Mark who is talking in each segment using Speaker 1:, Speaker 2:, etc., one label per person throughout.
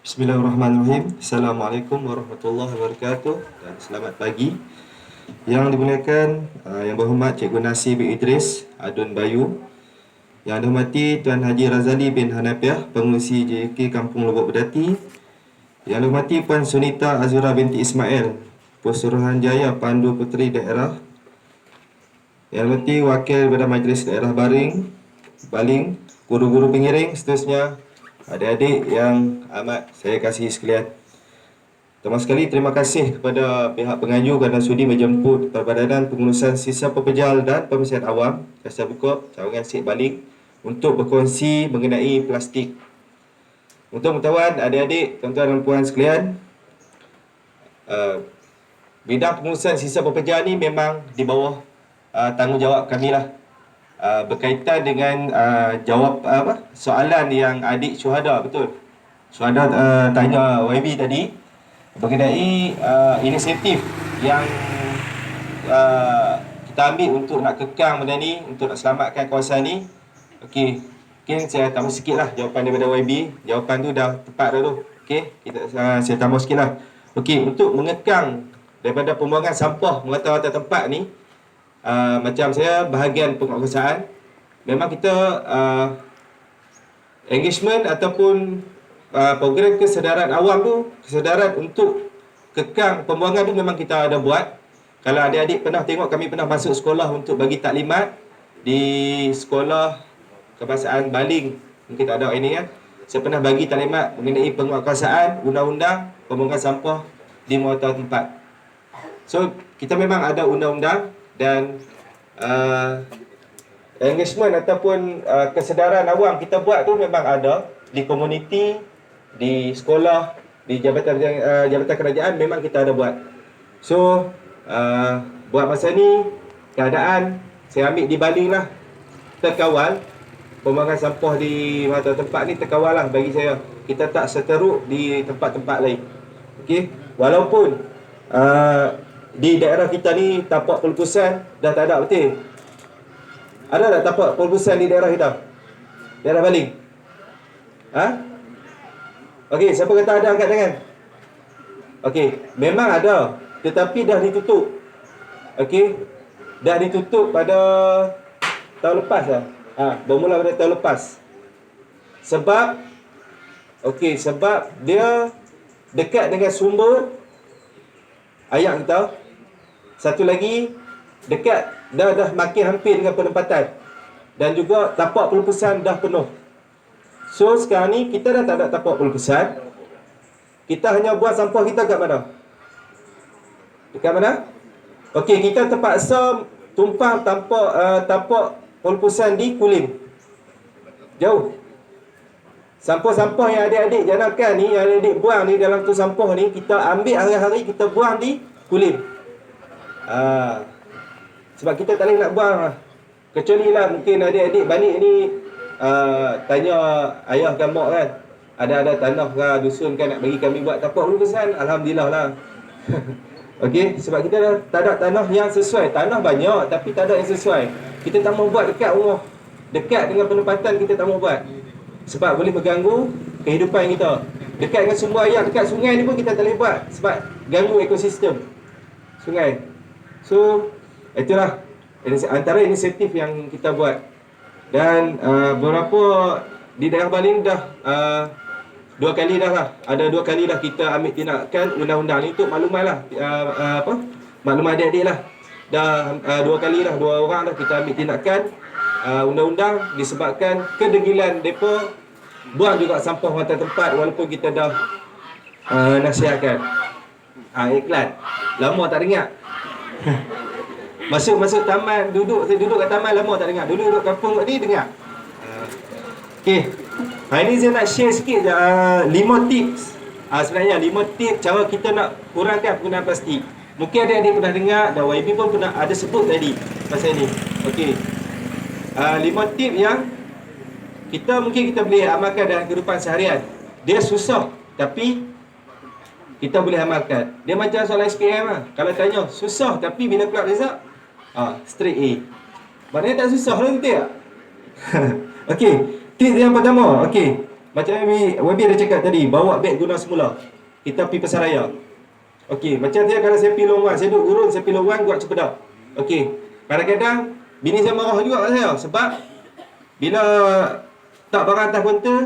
Speaker 1: Bismillahirrahmanirrahim. Assalamualaikum warahmatullahi wabarakatuh dan selamat pagi. Yang dimuliakan Yang berhormat Cikgu Nasir bin Idris Adun Bayu, yang dihormati Tuan Haji Razali bin Hanafiah, pengurusi JK Kampung Lubuk Berdati, yang dihormati Puan Sunita Azura binti Ismail, Pusuruhanjaya Pandu Puteri Daerah, yang dihormati Wakil Kepada Majlis Daerah Baling, guru-guru pengiring, seterusnya, adik-adik yang amat saya kasihi sekalian. Pertama sekali, terima kasih kepada pihak pengayu kerana sudi menjemput Perbadanan Pengurusan Sisa Pepejal dan Pembersihan Awam Kasar Bukop Cawangan Sik Baling untuk berkongsi mengenai plastik. Untuk pengetahuan adik-adik, tuan-tuan dan puan sekalian, bidang pengurusan sisa pepejal ni memang di bawah tanggungjawab kami lah. Berkaitan dengan soalan yang adik syuhada, betul, syuhada tanya YB tadi mengenai inisiatif yang kita ambil untuk nak kekang benda ni, untuk nak selamatkan kawasan ni. Okey, mungkin saya tambah sikit lah jawapan daripada YB. Jawapan tu dah tepat dah tu. Okey, saya tambah sikit lah. Okey, untuk mengekang daripada pembuangan sampah merata-rata tempat ni, macam saya bahagian penguasaan, memang kita engagement ataupun program kesedaran awam tu, kesedaran untuk kekang pembuangan tu memang kita ada buat. Kalau adik-adik pernah tengok, kami pernah masuk sekolah untuk bagi taklimat di sekolah kebangsaan Baling, mungkin tak ada ini kan. Saya pernah bagi taklimat mengenai penguatkuasaan undang-undang pembuangan sampah di muara tempat. So kita memang ada undang-undang dan engagement ataupun kesedaran awam kita buat tu memang ada di komuniti, di sekolah, di jabatan kerajaan, memang kita ada buat. So buat masa ni keadaan saya ambil di Baling lah, terkawal. Pembuangan sampah di mata tempat ni terkawal lah bagi saya. Kita tak seteruk di tempat-tempat lain. Okey, walaupun di daerah kita ni tapak pelupusan dah tak ada, betul? Ada tak tapak pelupusan di daerah kita? Daerah Baling? Okey, siapa kata ada, angkat tangan. Okey, memang ada, tetapi dah ditutup. Okey, dah ditutup pada tahun lepas lah. Bermula pada tahun lepas. Sebab sebab dia dekat dengan sumber air kita. Satu lagi, dekat dah makin hampir dengan penempatan, dan juga tapak pelupusan dah penuh. So sekarang ni kita dah tak ada tapak pelupusan. Kita hanya buang sampah kita kat mana? Dekat mana? Okey, kita terpaksa tumpang tapak pelupusan di Kulim. Jauh. Sampah-sampah yang adik-adik janakan ni, yang adik-adik buang ni dalam tu sampah ni, kita ambil hari-hari kita buang di Kulim. Sebab kita tak boleh nak buang lah. Kecuali lah mungkin adik-adik balik ni tanya ayah kan mak kan, ada tanah ke dusun kan nak bagi kami buat tapak pelupusan, alhamdulillah lah. Okey, sebab kita dah tak ada tanah yang sesuai. Tanah banyak tapi tak ada yang sesuai. Kita tak mau buat dekat rumah, dekat dengan penempatan kita tak mau buat, sebab boleh mengganggu kehidupan kita. Dekat dengan sumber air, dekat sungai ni pun kita tak boleh buat sebab ganggu ekosistem sungai. So itulah antara inisiatif yang kita buat. Dan beberapa di daerah Baling dah 2 kali dah lah. Ada 2 kali dah kita ambil tindakan undang-undang ni untuk maklumat lah, maklumat adik-adik lah. Dah 2 kali dah, 2 orang dah kita ambil tindakan undang-undang disebabkan kedegilan mereka buang juga sampah mata tempat walaupun kita dah nasihatkan. Iklan lama tak dengar. Masuk taman, saya duduk kat taman lama tak dengar. Dulu duduk kampung ni dengar. Okey. Hari ni saya nak share sikit je 5 tips. Sebenarnya 5 tips cara kita nak kurangkan penggunaan plastik. Mungkin adik-adik pernah dengar dan YB pun pernah ada sebut tadi pasal ni. Okey. 5 tips yang mungkin kita boleh amalkan dalam kehidupan seharian. Dia susah tapi kita boleh amalkan. Dia macam soalan SPM lah. Kalau tanya susah tapi bila keluar result straight A. Maknanya tak susah lah, betul tak? Okey, tips yang pertama, okey. Macam Wabi ada cakap tadi, bawa beg guna semula. Kita pergi pasaraya. Okey, macam saya kalau saya pergi Long Wan, saya duduk urun, saya pergi Long Wan buat cepedak. Okey, kadang-kadang bini saya marah juga kat saya sebab bila tak barang atas kaunter,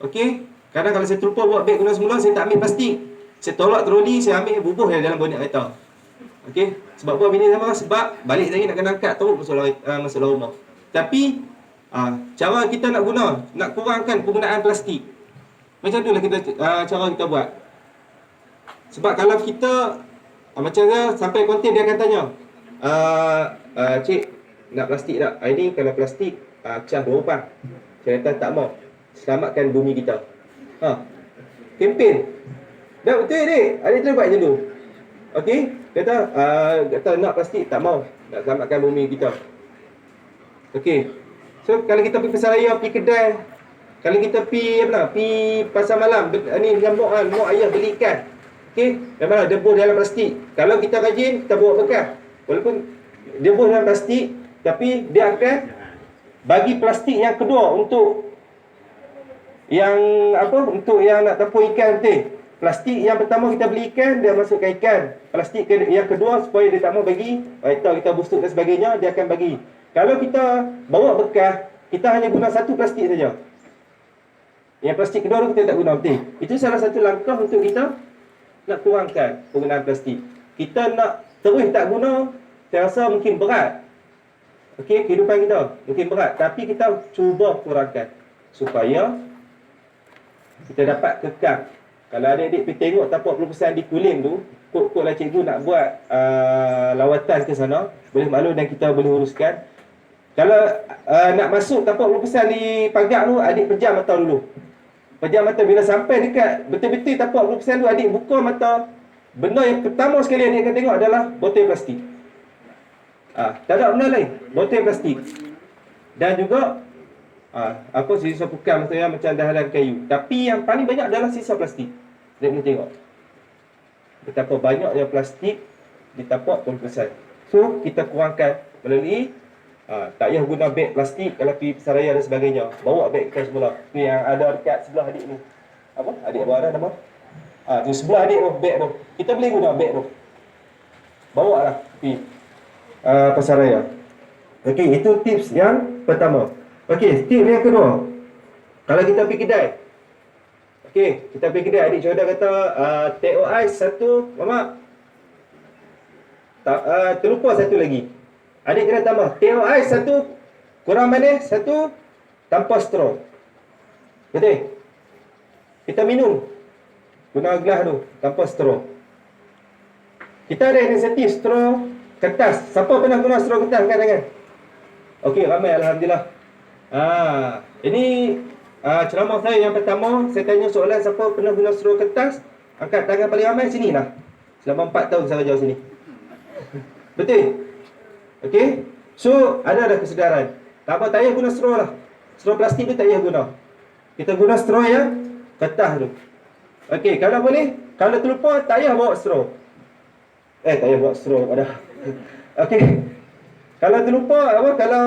Speaker 1: okey, kadang kalau saya terlupa bawa beg guna semula, saya tak ambil plastik. Saya tolak troli, saya ambil bubuh dalam bonet kereta. Okey, sebab apa bini saya marah? Sebab balik lagi nak kena angkat teruk masuk rumah. Tapi cara kita nak guna, nak kurangkan penggunaan plastik. Macam itulah kita cara kita buat. Sebab kalau kita macam saya sampai konten dia akan tanya, cik nak plastik tak? Ini kalau plastik cas 2 rupang. Saya kata tak mau. Selamatkan bumi kita. Kempen. Dah betul dik. Adik terlibat macam tu. Okey, kata nak plastik tak mau. Nak selamatkan bumi kita. Okey. So kalau kita pergi pasaraya, pergi kedai, kalau kita pergi pasar malam, ni dengan mak ayah beli ikan. Okey, memanglah debus dalam plastik. Kalau kita rajin, kita bawa bekas. Walaupun debus dalam plastik, tapi dia akan bagi plastik yang kedua untuk yang nak tepung ikan betul. Plastik yang pertama kita beli ikan, dia masukkan ikan. Plastik yang kedua supaya dia tak mau bagi, kita busuk dan sebagainya, dia akan bagi. Kalau kita bawa bekas, kita hanya guna satu plastik saja. Yang plastik kedua tu kita tak guna betul. Itu salah satu langkah untuk kita nak kurangkan penggunaan plastik. Kita nak terus tak guna, saya rasa mungkin berat. Okey, kehidupan kita mungkin berat, tapi kita cuba kurangkan supaya kita dapat kekal. Kalau adik-adik pergi tengok tapak perluasan di Kulim tu, kot-kotlah cikgu nak buat lawatan ke sana, boleh maklum dan kita boleh uruskan. Kalau nak masuk tapak perluasan di Pagak tu, adik pejam mata dulu. Pejam mata, bila sampai dekat betul-betul tapak perluasan tu, adik buka mata. Benda yang pertama sekali adik akan tengok adalah botol plastik. Tak ada benda lain, botol plastik. Dan juga sisa pukam macam dahalan kayu. Tapi yang paling banyak adalah sisa plastik. Adik boleh tengok betapa banyaknya plastik di tapak perluasan. So kita kurangkan melalui tak payah guna beg plastik kalau pergi pasaraya dan sebagainya. Bawa beg kita semula. Tu yang ada dekat sebelah adik ni. Apa? Adik apa ada nama? Tu sebelah adik tu, beg tu. Kita boleh guna beg tu. Bawa lah pergi pasaraya. Okey, itu tips yang pertama. Okey, tips yang kedua. Kalau kita pergi kedai. Okey, kita pergi kedai, adik Jodoh kata teh ais satu, mama. Terlupa satu lagi. Adik kena tambah teh ais satu, kurang manis satu, tanpa straw. Betul? Kita minum guna gelas tu tanpa straw. Kita ada inisiatif straw kertas. Siapa pernah guna straw kertas angkat tangan? Okey, ramai alhamdulillah. Ini ceramah saya yang pertama. Saya tanya soalan siapa pernah guna straw kertas, angkat tangan paling ramai sinilah. Selama 4 tahun saya jauh sini. Betul? Okey. So ada kesedaran. Tak payah guna straw lah. Straw plastik tu tak payah guna. Kita guna straw yang kertas tu. Okey, kalau boleh, kalau terlupa tak payah bawa straw. Tak payah bawa straw pada. Okey. Kalau terlupa kalau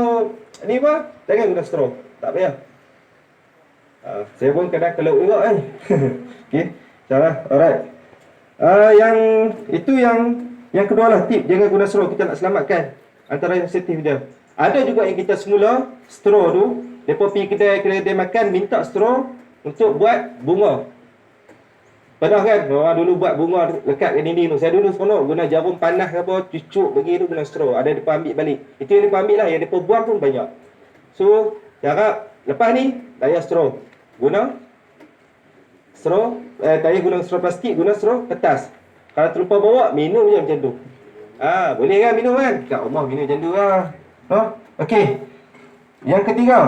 Speaker 1: ni jangan guna straw. Tak payah. Saya pun kadang kelup juga kan. Okey. Salah. Alright. Yang kedua lah tip, jangan guna straw. Kita nak selamatkan antara yang sensitif dia. Ada juga yang kita semula straw tu, depa pergi kedai makan minta straw untuk buat bunga. Pernah kan orang dulu buat bunga lekat kat dinding tu. Saya dulu seronok guna jarum panas ke apa, cucuk bagi tu guna straw. Ada depa ambil balik. Itu yang depa ambil lah, yang depa buang pun banyak. So, harap lepas ni tak payah straw. Guna straw, tak payah guna straw plastik, guna straw kertas. Kalau terlupa bawa, minum je macam tu. Boleh kan minum kan? Kat rumah minum macam tu lah. Okey. Yang ketiga.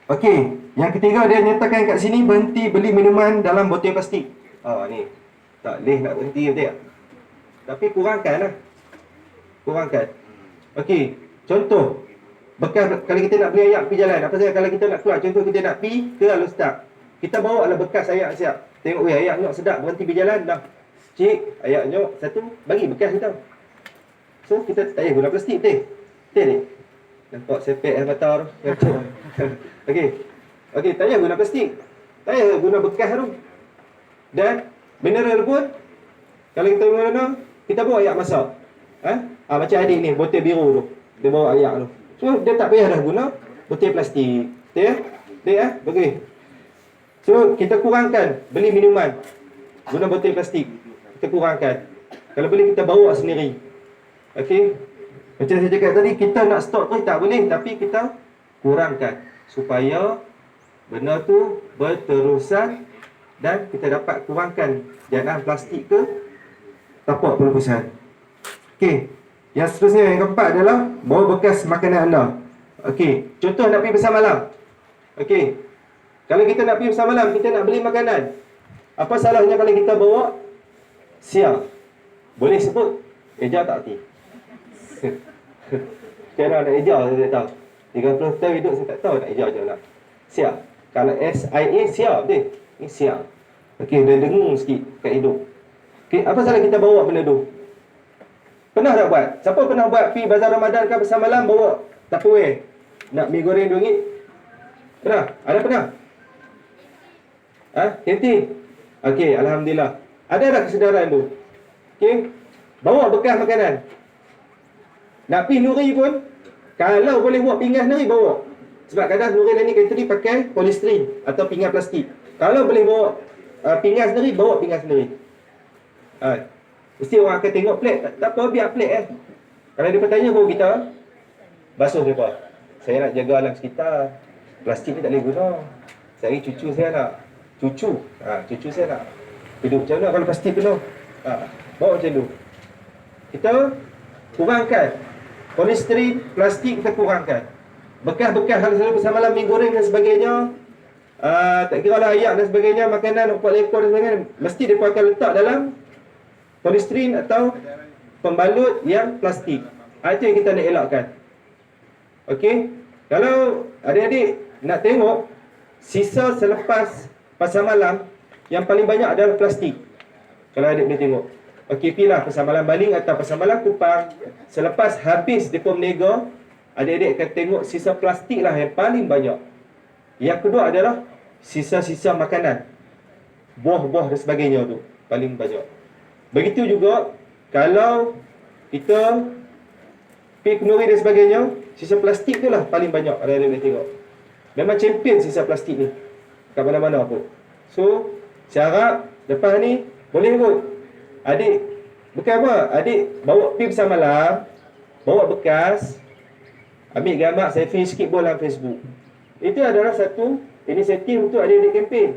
Speaker 1: Okey, yang ketiga dia nyatakan kat sini berhenti beli minuman dalam botol plastik. Ni. Tak boleh nak berhenti betul tak? Tapi kurangkan lah. Kurangkan. Okey, contoh. Bekas kalau kita nak beli ayak pergi jalan, apa saja kalau kita nak keluar, contoh kita nak pergi ke Alostar. Kita bawa lah bekas ayak siap. Tengok ayak nyok sedap, berhenti pergi jalan dah. Cik, ayak nyok satu, bagi bekas kita. So kita tak payah guna plastik betul. Betul. Nampak sepek mata tu. Okey. Okey, tak payah guna plastik. Tak payah guna bekas tu. Dan mineral pun kalau kita guna, kita bawa ayak masak. Macam adik ni, botol biru tu. Dia bawa ayak tu. So, dia tak payah dah guna botol plastik. Betul? Betul Bagus. So, kita kurangkan beli minuman guna botol plastik. Kita kurangkan. Kalau boleh kita bawa sendiri. Okey. Macam saya cakap tadi, kita nak stok tu tak boleh, tapi kita kurangkan supaya benda tu berterusan dan kita dapat kurangkan jadian plastik ke tapak pelubusan. Okey. Yang seterusnya, yang keempat adalah bawa bekas makanan anda. Okey. Contoh nak pergi besar malam. Okey. Kalau kita nak pergi besar malam, kita nak beli makanan. Apa salahnya kalau kita bawa siap? Boleh sebut eja tak hati? Cara nak eja saya tak tahu. 30 tahun hidup saya tak tahu nak eja macam mana. Siap. Kalau SIA siap deh. Ni siap. Okey, dia dengung sikit kat hidup. Okey, apa salah kita bawa benda tu? Pernah tak buat? Siapa pernah buat pergi bazar Ramadan ke besar malam bawa Tupperware? Nak mi goreng RM2? Pernah? Ada pernah? Henti? Okey, alhamdulillah. Ada tak kesedaran tu? Okey. Bawa bekas makanan. Nak pergi Nuri pun, kalau boleh buat pinggan Nuri, bawa. Sebab kadang Nuri ni kata ni pakai polystyrene atau pinggan plastik. Kalau boleh bawa pinggan sendiri, bawa pinggan sendiri. Mesti orang akan tengok plate. Tak apa, biar plate Kalau dia bertanya baru kita basuh mereka. Saya nak jaga alam sekitar. Plastik ni tak boleh guna. Saya cucu saya nak. Cucu saya nak hidup macam mana kalau plastik penuh. Bawa macam tu. Kita kurangkan polystyrene, plastik kita kurangkan. Bekas-bekas kalau selalu bersama malam mi goreng dan sebagainya, tak kira lah ayak dan sebagainya, makanan, opok lekor dan sebagainya, mesti mereka akan letak dalam polystyrene atau pembalut yang plastik. Itu yang kita nak elakkan. Okey. Kalau adik-adik nak tengok sisa selepas pasar malam, yang paling banyak adalah plastik. Kalau adik boleh tengok. Okey, pilih pasar malam Baling atau pasar malam Kupang. Selepas habis depa berniaga, adik-adik akan tengok sisa plastik lah yang paling banyak. Yang kedua adalah sisa-sisa makanan, buah-buah dan sebagainya tu paling banyak. Begitu juga kalau kita pergi kenduri dan sebagainya, sisa plastik tu lah paling banyak adik-adik boleh tengok. Memang champion sisa plastik ni kat mana-mana pun. So, saya harap lepas ni boleh kot adik, bukan apa, adik bawa pergi besar malam, bawa bekas, ambil gambar, selfie sikit pun dalam Facebook. Itu adalah satu inisiatif untuk adik-adik kempen.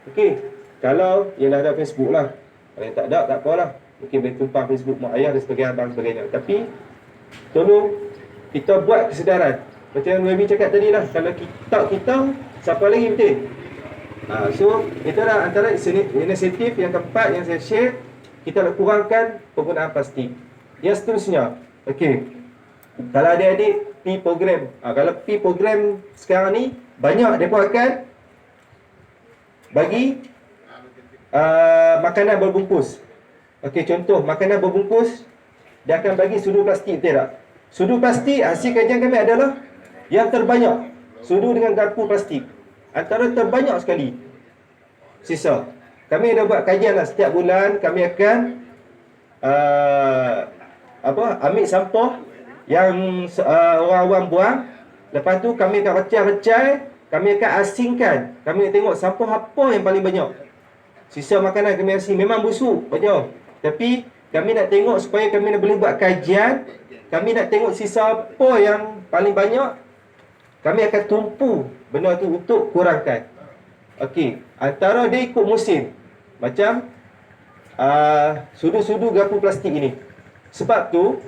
Speaker 1: Okey, kalau ialah ada Facebook lah. Kalau yang tak ada, tak apalah. Mungkin boleh tumpang Facebook mak ayah dan sebagainya, abang sebagainya. Tapi, tolong kita buat kesedaran. Macam yang Nabi cakap tadi lah, kalau kita, siapa lagi betul? So, itu adalah antara inisiatif yang keempat yang saya share. Kita nak kurangkan penggunaan plastik. Yang seterusnya, okey, kalau adik-adik pergi program, kalau pergi program sekarang ni, banyak mereka akan bagi makanan berbungkus. Okey, contoh makanan berbungkus, dia akan bagi sudu plastik, betul tak? Sudu plastik, hasil kajian kami adalah yang terbanyak sudu dengan garpu plastik, antara terbanyak sekali sisa. Kami dah buat kajian lah, setiap bulan kami akan ambil sampah yang orang-orang buang. Lepas tu kami akan recai-recai, kami akan asingkan. Kami nak tengok sampah apa yang paling banyak. Sisa makanan kami asing, memang busuk banyak, tapi kami nak tengok supaya kami nak boleh buat kajian. Kami nak tengok sisa apa yang paling banyak. Kami akan tumpu benda tu untuk kurangkan. Okey, antara dia ikut musim. Macam sudu-sudu garpu plastik ini. Sebab tu,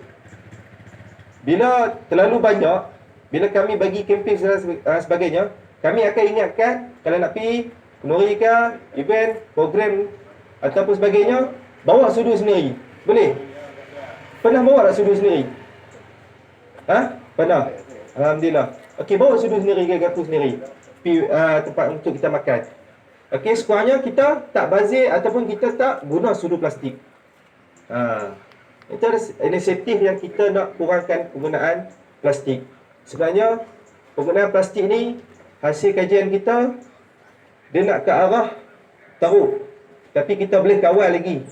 Speaker 1: bila terlalu banyak, bila kami bagi kempen dan sebagainya, kami akan ingatkan kalau nak pergi kenduri ke, event, program ataupun sebagainya, bawa sudu sendiri. Boleh? Pernah bawa tak sudu sendiri? Pernah? Alhamdulillah. Okey, bawa sudu sendiri ke garpu sendiri, pergi tempat untuk kita makan. Okey, sekurangnya kita tak bazir ataupun kita tak guna sudu plastik. Itu adalah inisiatif yang kita nak kurangkan penggunaan plastik. Sebenarnya penggunaan plastik ni hasil kajian kita dia nak ke arah teruk. Tapi kita boleh kawal lagi.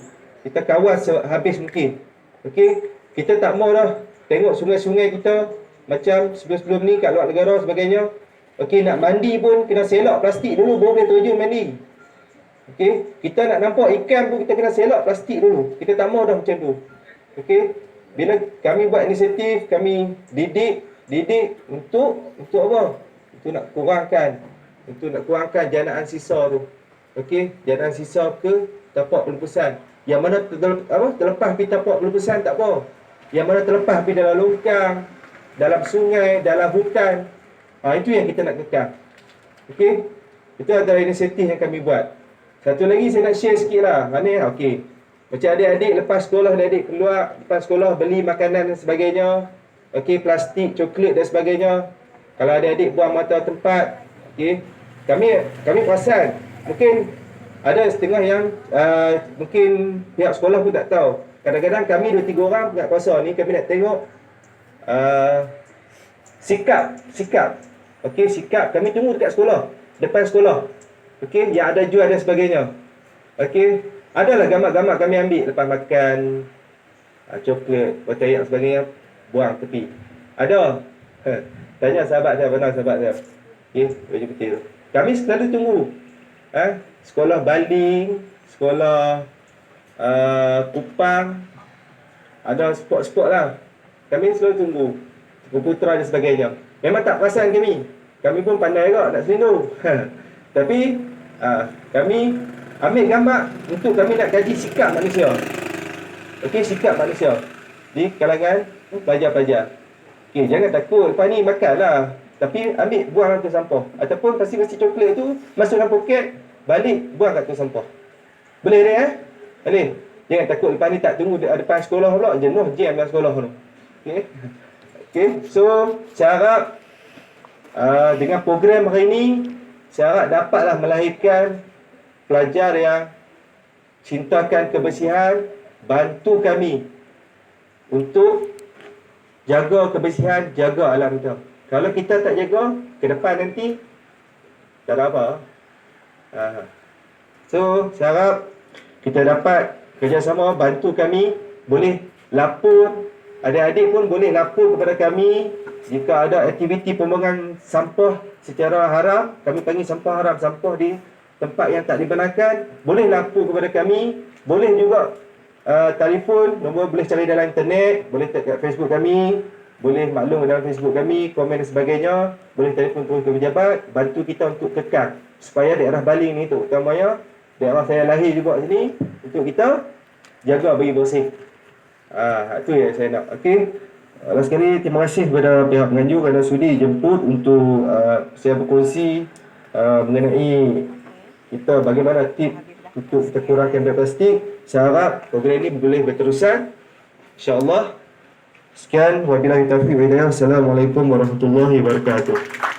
Speaker 1: Kita kawal sehabis mungkin. Okey, kita tak mau dah tengok sungai-sungai kita macam sebelum-sebelum ni kat luar negara sebagainya. Okey, nak mandi pun kena selak plastik dulu baru boleh terjun mandi. Okey, kita nak nampak ikan pun kita kena selak plastik dulu. Kita tak mau dah macam tu. Okey, bila kami buat inisiatif, kami didik untuk apa? Untuk nak kurangkan janaan sisa tu. Okey, janaan sisa ke tapak pelupusan. Yang mana terlepas pergi tapak pelupusan tak apa. Yang mana terlepas pergi dalam longkang, dalam sungai, dalam hutan. Itu yang kita nak kekal. Okey, itu antara inisiatif yang kami buat. Satu lagi saya nak share sikit lah. Mana okey. Macam adik-adik lepas sekolah, adik-adik keluar lepas sekolah beli makanan dan sebagainya. Okey, plastik, coklat dan sebagainya. Kalau adik-adik buang mata tempat, okey. Kami perasan mungkin ada setengah yang mungkin pihak sekolah pun tak tahu. Kadang-kadang kami 2-3 orang pihak kuasa ni kami nak tengok sikap. Okey, sikap kami tunggu dekat sekolah, depan sekolah. Okey, yang ada jual dan sebagainya. Okey, adalah gambar-gambar kami ambil lepas makan coklat, botol dan sebagainya, buang tepi. Ada. Tanya sahabat saya, benar sahabat saya. Okey, baju putih tu. Kami selalu tunggu. Sekolah baling, sekolah Kupang, ada spot-spot lah. Kami selalu tunggu. Putra dan sebagainya. Memang tak perasan kami. Kami pun pandai agak nak selindung. Tapi kami ambil gambar untuk kami nak kaji sikap manusia. Okey, sikap manusia di kalangan pelajar-pelajar. Okey, jangan takut. Lepas ni makanlah. Tapi ambil buang dalam sampah. Ataupun pasti coklat tu masuk dalam poket, balik buang kat tong sampah. Boleh dia Boleh. Jangan takut lepas ni tak tunggu depan sekolah pula, jenuh jam dalam sekolah tu. Okey. Okey, so saya harap dengan program hari ini saya harap dapatlah melahirkan pelajar yang cintakan kebersihan, bantu kami untuk jaga kebersihan, jaga alam kita. Kalau kita tak jaga, ke depan nanti tak ada apa. So, saya harap kita dapat kerjasama, bantu kami. Boleh lapor, adik-adik pun boleh lapor kepada kami jika ada aktiviti pembuangan sampah secara haram. Kami panggil sampah haram, sampah di tempat yang tak dibenarkan. Boleh lapor kepada kami. Boleh juga telefon, nombor boleh cari dalam internet, boleh tag kat Facebook kami, boleh maklum dalam Facebook kami, komen dan sebagainya. Boleh telefon terus ke pejabat, bantu kita untuk kekal supaya daerah Baling ni terutamanya daerah saya lahir juga sini, untuk kita jaga bagi bersih. Itu yang saya nak. Okey. Last sekali terima kasih kepada pihak penganjur kerana sudi jemput untuk saya berkongsi mengenai kita bagaimana tip untuk kita kurangkan plastik. Saya harap program ini boleh berterusan, insya-Allah. Sekian, wabillahi taufiq wa hidayah. Assalamualaikum warahmatullahi wabarakatuh.